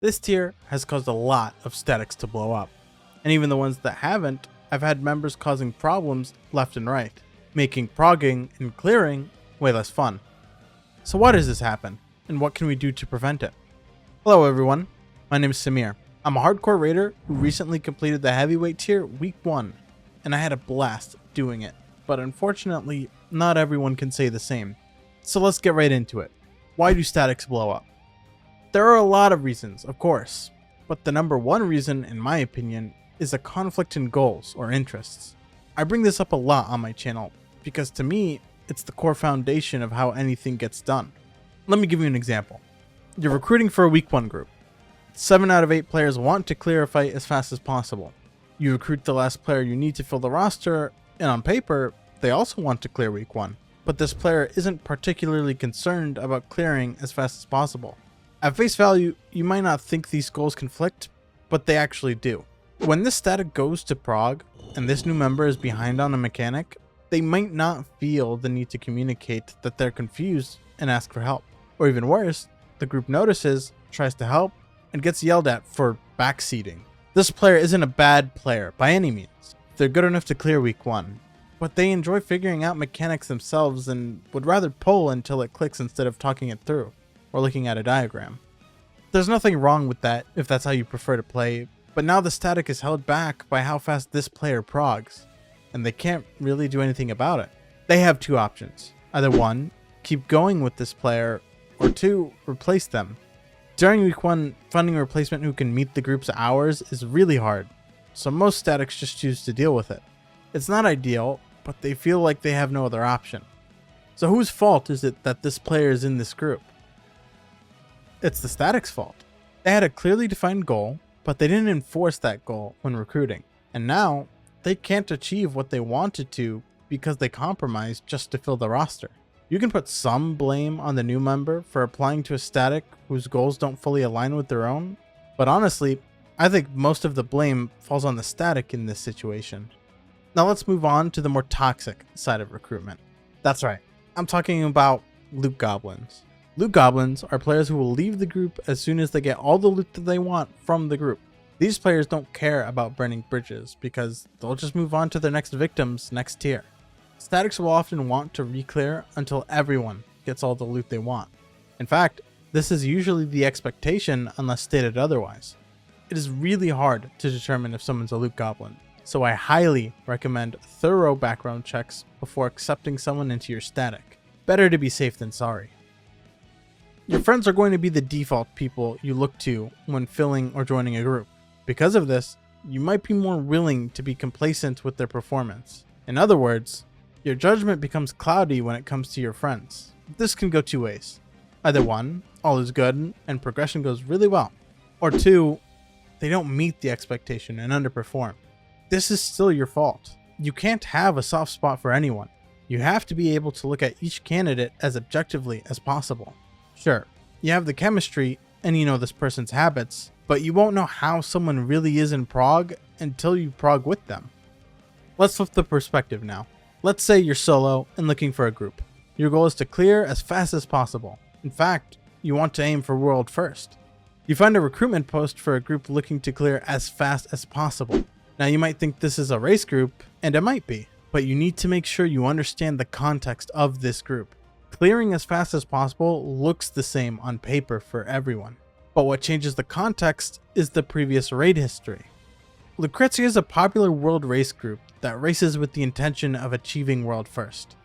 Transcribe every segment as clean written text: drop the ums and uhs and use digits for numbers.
This tier has caused a lot of statics to blow up, and even the ones that haven't, I've had members causing problems left and right, making progging and clearing way less fun. So why does this happen, and what can we do to prevent it? Hello everyone, my name is Samir. I'm a hardcore raider who recently completed the heavyweight tier week 1, and I had a blast doing it, but unfortunately not everyone can say the same. So let's get right into it. Why do statics blow up? There are a lot of reasons, of course, but the number one reason, in my opinion, is a conflict in goals or interests. I bring this up a lot on my channel because to me, it's the core foundation of how anything gets done. Let me give you an example. You're recruiting for a week 1 group. 7 out of 8 players want to clear a fight as fast as possible. You recruit the last player you need to fill the roster, and on paper, they also want to clear week 1, but this player isn't particularly concerned about clearing as fast as possible. At face value, you might not think these goals conflict, but they actually do. When this static goes to prog, and this new member is behind on a mechanic, they might not feel the need to communicate that they're confused and ask for help. Or even worse, the group notices, tries to help, and gets yelled at for backseating. This player isn't a bad player by any means. They're good enough to clear week 1, but they enjoy figuring out mechanics themselves and would rather pull until it clicks instead of talking it through, or looking at a diagram. There's nothing wrong with that if that's how you prefer to play, but now the static is held back by how fast this player progs, and they can't really do anything about it. They have 2 options. Either 1, keep going with this player, or 2, replace them. During week 1, finding a replacement who can meet the group's hours is really hard, so most statics just choose to deal with it. It's not ideal, but they feel like they have no other option. So whose fault is it that this player is in this group? It's the static's fault. They had a clearly defined goal, but they didn't enforce that goal when recruiting. And now, they can't achieve what they wanted to because they compromised just to fill the roster. You can put some blame on the new member for applying to a static whose goals don't fully align with their own, but honestly, I think most of the blame falls on the static in this situation. Now let's move on to the more toxic side of recruitment. That's right, I'm talking about loot goblins. Loot goblins are players who will leave the group as soon as they get all the loot that they want from the group. These players don't care about burning bridges because they'll just move on to their next victims next tier. Statics will often want to re-clear until everyone gets all the loot they want. In fact, this is usually the expectation unless stated otherwise. It is really hard to determine if someone's a loot goblin, so I highly recommend thorough background checks before accepting someone into your static. Better to be safe than sorry. Your friends are going to be the default people you look to when filling or joining a group. Because of this, you might be more willing to be complacent with their performance. In other words, your judgment becomes cloudy when it comes to your friends. This can go 2 ways. Either 1, all is good and progression goes really well, or 2, they don't meet the expectation and underperform. This is still your fault. You can't have a soft spot for anyone. You have to be able to look at each candidate as objectively as possible. Sure, you have the chemistry and you know this person's habits, but you won't know how someone really is in prog until you prog with them. Let's flip the perspective now. Let's say you're solo and looking for a group. Your goal is to clear as fast as possible. In fact, you want to aim for world first. You find a recruitment post for a group looking to clear as fast as possible. Now you might think this is a race group, and it might be, but you need to make sure you understand the context of this group. Clearing as fast as possible looks the same on paper for everyone, but what changes the context is the previous raid history. Lucrezia is a popular world race group that races with the intention of achieving world first.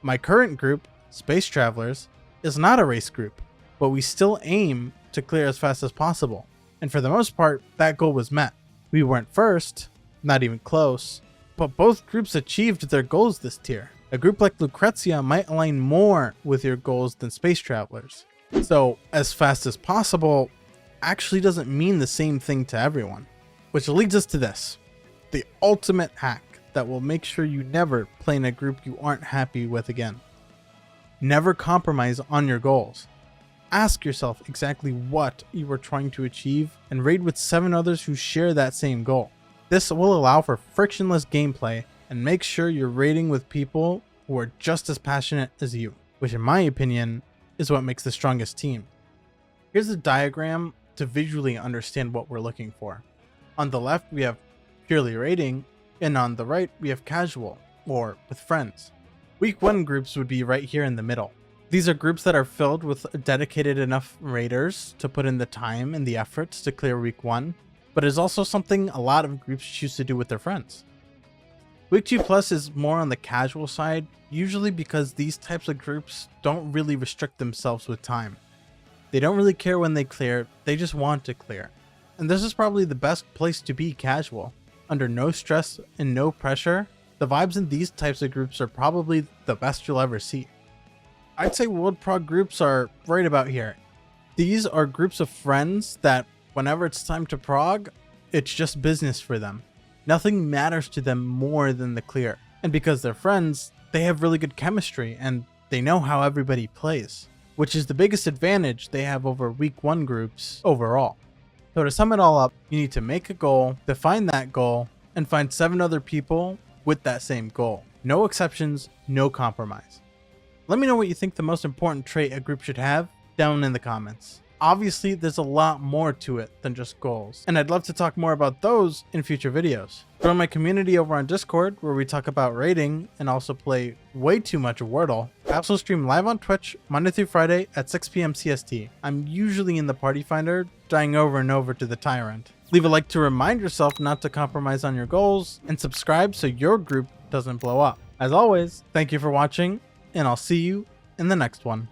My current group, Space Travelers, is not a race group, but we still aim to clear as fast as possible, and for the most part, that goal was met. We weren't first, not even close, but both groups achieved their goals this tier. A group like Lucrezia might align more with your goals than Space Travelers. So, as fast as possible actually doesn't mean the same thing to everyone. Which leads us to this, the ultimate hack that will make sure you never play in a group you aren't happy with again. Never compromise on your goals. Ask yourself exactly what you are trying to achieve and raid with 7 others who share that same goal. This will allow for frictionless gameplay and make sure you're raiding with people who are just as passionate as you, which in my opinion is what makes the strongest team. Here's a diagram to visually understand what we're looking for. On the left, we have purely raiding, and on the right, we have casual, or with friends. Week 1 groups would be right here in the middle. These are groups that are filled with dedicated enough raiders to put in the time and the efforts to clear week 1, but is also something a lot of groups choose to do with their friends. Week 2 plus is more on the casual side, usually because these types of groups don't really restrict themselves with time. They don't really care when they clear, they just want to clear. And this is probably the best place to be casual. Under no stress and no pressure, the vibes in these types of groups are probably the best you'll ever see. I'd say World Prog groups are right about here. These are groups of friends that whenever it's time to prog, it's just business for them. Nothing matters to them more than the clear. And because they're friends, they have really good chemistry and they know how everybody plays, which is the biggest advantage they have over week 1 groups overall. So to sum it all up, you need to make a goal, define that goal, and find 7 other people with that same goal. No exceptions, no compromise. Let me know what you think the most important trait a group should have down in the comments. Obviously, there's a lot more to it than just goals, and I'd love to talk more about those in future videos. Join my community over on Discord, where we talk about raiding and also play way too much Wordle. I also stream live on Twitch Monday through Friday at 6 PM CST. I'm usually in the party finder, dying over and over to the tyrant. Leave a like to remind yourself not to compromise on your goals, and subscribe so your group doesn't blow up. As always, thank you for watching, and I'll see you in the next one.